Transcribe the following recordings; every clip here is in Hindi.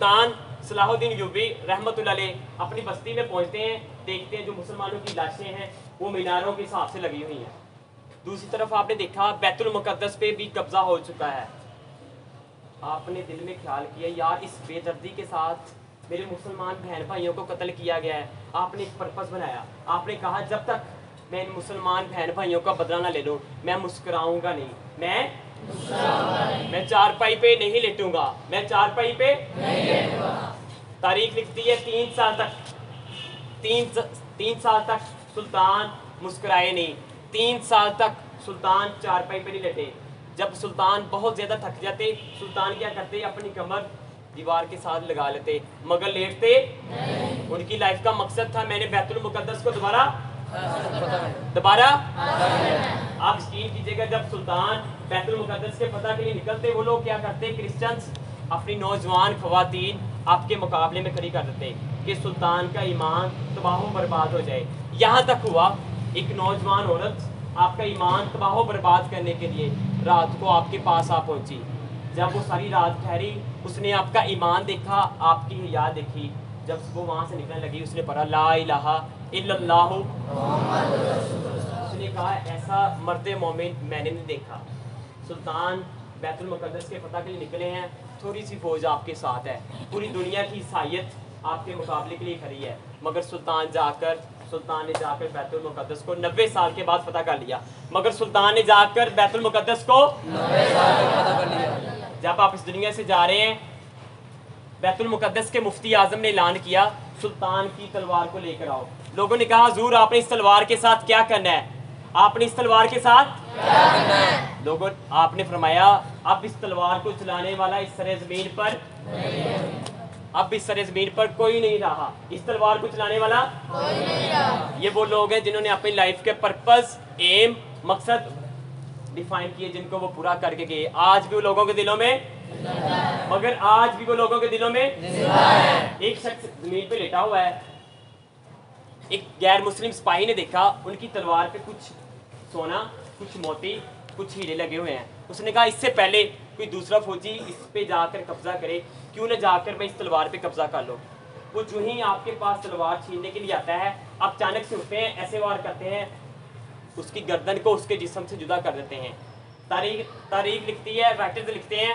सुल्तान सलाहुद्दीन यूबी रहमतुल्लाह अलैह अपनी बस्ती में पहुंचते हैं, देखते हैं जो मुसलमानों की लाशें हैं वो मीनारों के हिसाब से लगी हुई हैं। दूसरी तरफ आपने देखा बैतुल मुकद्दस पे भी कब्जा हो चुका है। आपने दिल में ख्याल किया यार इस बेदर्दी के साथ मेरे मुसलमान बहन भाइयों को कत्ल किया गया है। आपने एक पर्पस बनाया, आपने कहा जब तक मैं इन मुसलमान बहन भाइयों का बदला ना ले लूं मैं मुस्कुराऊंगा नहीं, मैं चारपाई पे नहीं लेटूंगा, मैं चारपाई पे नहीं लेटूंगा। तारीख लिखती है 3 साल तक, तीन साल तक सुल्तान मुस्कुराए नहीं, 3 साल तक सुल्तान चारपाई पे नहीं लेटे। जब सुल्तान बहुत ज्यादा थक जाते सुल्तान क्या करते, अपनी कमर दीवार के साथ लगा लेते मगर लेटते नहीं। उनकी लाइफ का मकसद था मैंने बैतुल मुकद्दस को दोबारा आप यकीन कीजिएगा जब सुल्तान बैतुल मुकद्दस के फतह के लिए निकलते वो लोग क्या करते, क्रिश्चियंस अपनी नौजवान खवातीन आपके मुकाबले में खड़ी कर देते कि सुल्तान का ईमान तबाह बर्बाद हो जाए। यहाँ तक हुआ एक नौजवान औरत आपका ईमान तबाह बर्बाद करने के लिए रात को आपके पास आ पहुंची। जब वो सारी रात ठहरी उसने आपका ईमान देखा, आपकी हया देखी। जब वो वहाँ से निकलने लगी उसने पढ़ा ला इलाहा इल्लल्लाहु, उसने कहा ऐसा मर्दे मोमिन मैंने नहीं देखा। सुल्तान बैतुल मुकद्दस के फतह के लिए निकले हैं, थोड़ी सी फौज आपके साथ है, पूरी दुनिया की ईसाइयत आपके मुकाबले के लिए खड़ी है मगर सुल्तान ने जाकर बैतुल मुकद्दस को 90 साल के बाद फतह कर लिया। मगर सुल्तान ने जाकर बैतुल मुकद्दस को 90 साल के बाद फतह कर लिया। जब आप इस दुनिया से जा रहे हैं बैतुल मुकद्दस के मुफ्ती आजम ने ऐलान किया सुल्तान की तलवार को लेकर आओ। लोगों ने कहा हुजूर आपने इस तलवार के साथ क्या करना है, आपने इस तलवार के साथ क्या करना है? लोगों आपने फरमाया अब इस तलवार को चलाने वाला इस सरे जमीन पर अब इस सरे जमीन पर कोई नहीं रहा, इस तलवार को चलाने वाला कोई नहीं रहा। ये वो लोग हैं जिन्होंने अपनी लाइफ के पर्पस एम मकसद डिफाइन किए जिनको वो पूरा करके गए। आज भी वो लोगों के दिलों में मगर आज भी वो लोगों के दिलों में एक शख्स जमीन पे लेटा हुआ है, एक गैर मुस्लिम सिपाही ने देखा उनकी तलवार पे कुछ सोना कुछ मोती कुछ हीरे लगे हुए हैं। उसने कहा इससे पहले कोई दूसरा फौजी इस पे जाकर कब्जा करे क्यों न जाकर मैं इस तलवार पे कब्जा कर लो। वो जो ही आपके पास तलवार छीनने के लिए आता है आप अचानक से उठते हैं, ऐसे वार करते हैं, उसकी गर्दन को उसके जिस्म से जुदा कर देते हैं। तारीख लिखती है, राइटर्स लिखते हैं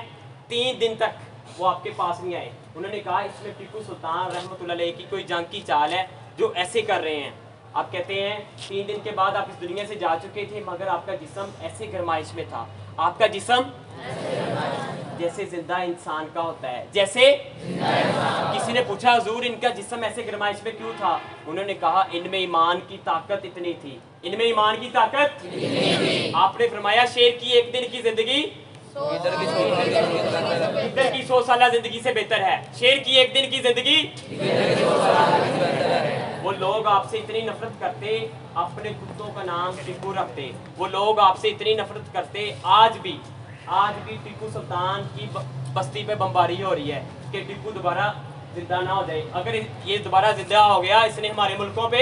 3 दिन तक वो आपके पास नहीं आए। उन्होंने कहा इसमें टीपू सुल्तान रहमतुल्लाह अलैह की कोई जंग की चाल है जो ऐसे कर रहे हैं। आप कहते हैं 3 दिन के बाद आप इस दुनिया से जा चुके थे मगर आपका जिस्म ऐसे गरमाइश में था, आपका जिस्म जैसे जिंदा इंसान का होता है, जैसे किसी ने पूछा हुजूर इनका जिस्म ऐसे गरमाइश में क्यों था? उन्होंने कहा इनमें ईमान की ताकत इतनी थी, इनमें ईमान की ताकत इतनी थी। आपने फरमाया शेर की एक दिन की जिंदगी इधर की 100 साल जिंदगी से बेहतर है, शेर की एक दिन की जिंदगी वो लोग आपसे इतनी नफरत करते अपने कुत्तों का नाम टीपू रखते, वो लोग आपसे इतनी नफरत करते। आज भी टीपू सुल्तान की बस्ती पे बमबारी हो रही है कि टीपू दोबारा जिंदा ना हो जाए। अगर ये दोबारा जिंदा हो गया इसने हमारे मुल्कों पे